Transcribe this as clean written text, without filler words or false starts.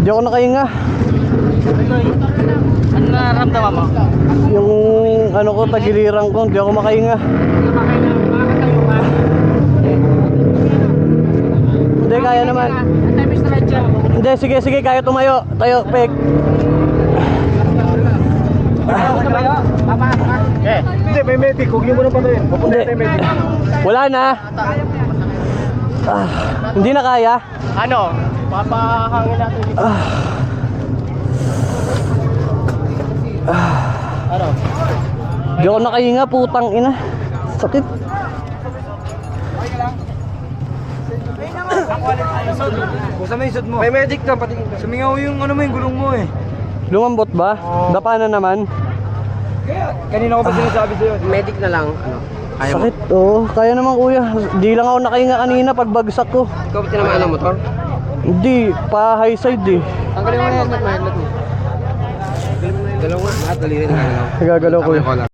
Di ako nakahinga. Ano nararamdaman mo? Yung ano ko, tagiliran ko, di ako makahinga. Hindi, kaya naman. Hindi, sige, sige, kaya tumayo. Tayo, pek. Hindi, may medic. Huwag niyo muna patayin. Papunta tayo medic. Wala na. Hindi na kaya. Ano? Papahangin natin dito. Ano? Di ako nakahinga, putang ina. Sakit. Kusa may isod mo. May medic ka, pati sumingaw yung ano mo, yung gulong mo eh. Lumambot ba? Dapa na naman. Kanina ko pa sinasabi sa'yo. Medic na lang. Ano? Sakit, oo. Kaya naman kuya. Di lang ako nakahinga kanina pag bagsak ko. Ikaw ba tinamaan ng motor? Hindi, pa high side eh. Tanggalin mo na helmet mo. Dalawa, lahat daliri na gagalaw. Nagagalaw ko.